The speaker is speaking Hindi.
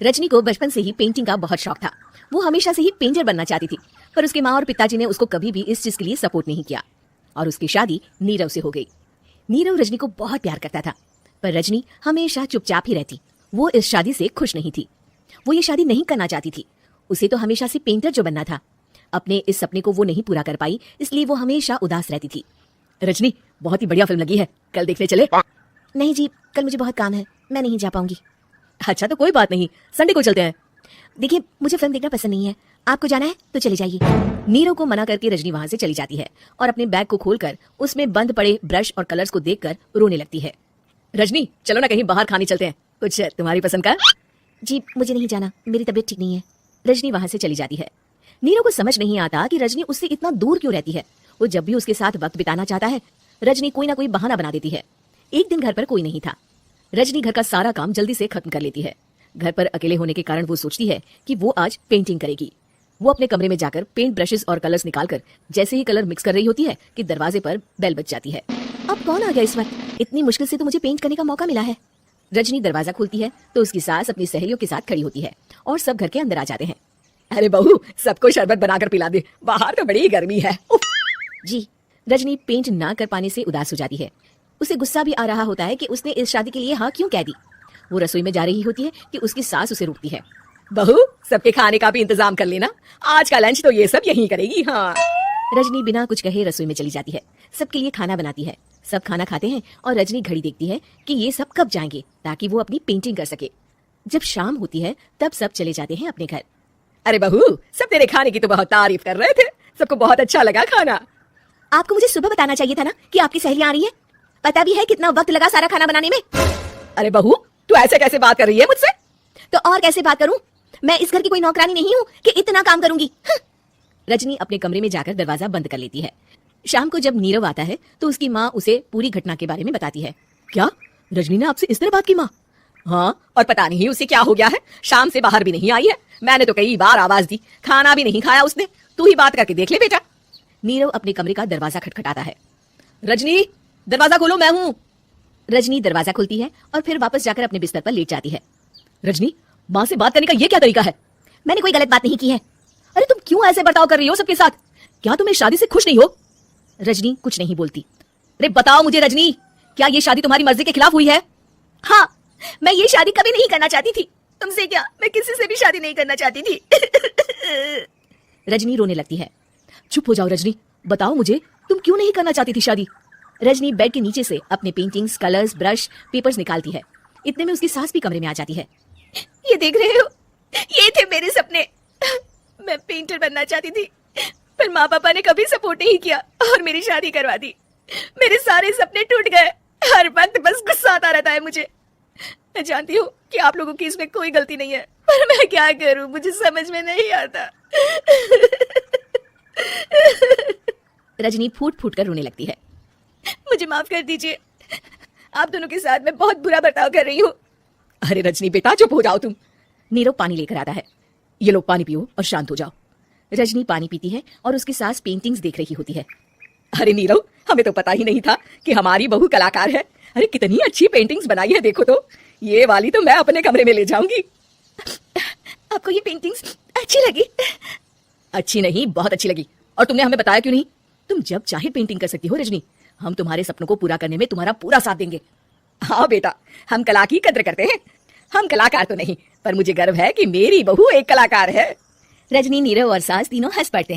रजनी को बचपन से ही पेंटिंग का बहुत शौक था। वो हमेशा से ही पेंटर बनना चाहती थी, पर उसके माँ और पिताजी ने उसको कभी भी इस चीज के लिए सपोर्ट नहीं किया और उसकी शादी नीरव से हो गई। नीरव रजनी को बहुत प्यार करता था, पर रजनी हमेशा चुपचाप ही रहती। वो इस शादी से खुश नहीं थी। वो ये शादी नहीं करना चाहती थी। उसे तो हमेशा से पेंटर जो बनना था। अपने इस सपने को वो नहीं पूरा कर पाई, इसलिए वो हमेशा उदास रहती थी। रजनी, बहुत ही बढ़िया फिल्म लगी है, कल देखने चले? नहीं जी, कल मुझे बहुत काम है, मैं नहीं जा पाऊंगी। अच्छा तो कोई बात नहीं, संडे को चलते हैं। देखिए, मुझे फिल्म देखना पसंद नहीं है, आपको जाना है तो चले जाइए। नीरव को मना करके रजनी वहां से चली जाती है और अपने बैग को खोलकर उसमें बंद पड़े ब्रश और कलर्स को देखकर रोने लगती है। रजनी, चलो ना कहीं बाहर खाने चलते हैं, कुछ तुम्हारी पसंद का। जी मुझे नहीं जाना, मेरी तबीयत ठीक नहीं है। रजनी वहां से चली जाती है। नीरव को समझ नहीं आता कि रजनी उससे इतना दूर क्यों रहती है। वो जब भी उसके साथ वक्त बिताना चाहता है, रजनी कोई ना कोई बहाना बना देती है। एक दिन घर पर कोई नहीं था। रजनी घर का सारा काम जल्दी से खत्म कर लेती है। घर पर अकेले होने के कारण वो सोचती है कि वो आज पेंटिंग करेगी। वो अपने कमरे में जाकर पेंट ब्रशेस और कलर्स निकालकर जैसे ही कलर मिक्स कर रही होती है कि दरवाजे पर बेल बज जाती है। अब कौन आ गया इस वक्त? इतनी मुश्किल से तो मुझे पेंट करने का मौका मिला है। रजनी दरवाजा खोलती है तो उसकी सास अपनी सहेलियों के साथ खड़ी होती है और सब घर के अंदर आ जाते हैं। अरे बहू, सबको शरबत बनाकर पिला दे, बाहर तो बड़ी गर्मी है। जी। रजनी पेंट ना कर पाने से उदास हो जाती है। उसे गुस्सा भी आ रहा होता है कि उसने इस शादी के लिए हाँ क्यों कह दी। वो रसोई में जा रही होती है कि उसकी सास उसे रोकती है। बहू, सबके खाने का भी इंतजाम कर लेना, आज का लंच तो ये सब यहीं करेगी। हाँ। रजनी बिना कुछ कहे रसोई में चली जाती है। सबके लिए खाना बनाती है। सब खाना खाते हैं और रजनी घड़ी देखती है कि ये सब कब जाएंगे ताकि वो अपनी पेंटिंग कर सके। जब शाम होती है तब सब चले जाते हैं अपने घर। अरे बहू, सब तेरे खाने की तो बहुत तारीफ कर रहे थे, सबको बहुत अच्छा लगा खाना। आपको मुझे सुबह बताना चाहिए था ना कि आपकी सहेलियां आ रही हैं। पता भी है कितना वक्त लगा सारा खाना बनाने में। अरे बहू, तू ऐसे कैसे बात कर रही है मुझसे? तो और कैसे बात करूं? मैं इस घर की कोई नौकरानी नहीं हूं कि इतना काम करूंगी। रजनी अपने कमरे में जाकर दरवाजा बंद कर लेती है। शाम को जब नीरव आता है तो उसकी माँ उसे पूरी घटना के बारे में बताती है। क्या रजनी ने आपसे इस तरह बात की माँ? हाँ, और पता नहीं उसे क्या हो गया है, शाम से बाहर भी नहीं आई है। मैंने तो कई बार आवाज दी, खाना भी नहीं खाया उसने। तू ही बात करके देख ले बेटा। नीरव अपने कमरे का दरवाजा खटखटाता है। रजनी, दरवाजा खोलो, मैं हूँ। रजनी दरवाजा खोलती है और फिर वापस जाकर अपने बिस्तर पर लेट जाती है। रजनी, माँ से बात करने का ये क्या तरीका है? मैंने कोई गलत बात नहीं की है। अरे तुम क्यों ऐसे बर्ताव कर रही हो सबके साथ? क्या तुम इस शादी से खुश नहीं हो? रजनी कुछ नहीं बोलती। अरे बताओ मुझे रजनी, क्या ये शादी तुम्हारी मर्जी के खिलाफ हुई है? हाँ, मैं ये शादी कभी नहीं करना चाहती थी। तुमसे क्या, मैं किसी से भी शादी नहीं करना चाहती थी। रजनी रोने लगती है। चुप हो जाओ रजनी, बताओ मुझे, तुम क्यों नहीं करना चाहती थी शादी? रजनी बेड के नीचे से अपने पेंटिंग्स, कलर्स, ब्रश, पेपर्स निकालती है। इतने में उसकी सास भी कमरे में आ जाती है। ये देख रहे हो, ये थे मेरे सपने। मैं पेंटर बनना चाहती थी, पर माँ पापा ने कभी सपोर्ट नहीं किया और मेरी शादी करवा दी। मेरे सारे सपने टूट गए। हर वक्त बस गुस्सा आता रहता है मुझे। मैं जानती हूँ कि आप लोगों की इसमें कोई गलती नहीं है, पर मैं क्या करूँ, मुझे समझ में नहीं आता। रजनी फूट फूट कर रोने लगती है। मुझे माफ कर दीजिए, आप दोनों के साथ मैं बहुत बुरा बर्ताव कर रही हूँ। अरे रजनी बेटा, चुप हो जाओ तुम। नीरव पानी लेकर आता है। ये लो पानी पियो और शांत हो जाओ। रजनी पानी पीती है और उसकी सास पेंटिंग्स देख रही होती है। अरे नीरव, हमें तो पता ही नहीं था कि हमारी बहू कलाकार है। अरे कितनी अच्छी पेंटिंग्स बनाई है, देखो तो। ये वाली तो मैं अपने कमरे में ले जाऊंगी। आपको ये पेंटिंग्स अच्छी लगी? अच्छी नहीं, बहुत अच्छी लगी। और तुमने हमें बताया क्यों नहीं? तुम जब चाहे पेंटिंग कर सकती हो रजनी, हम तुम्हारे सपनों को पूरा करने में तुम्हारा पूरा साथ देंगे। हाँ बेटा, हम कला की कद्र करते हैं। हम कलाकार तो नहीं, पर मुझे गर्व है कि मेरी बहू एक कलाकार है। रजनी, नीरव और सास तीनों हंस पड़ते हैं।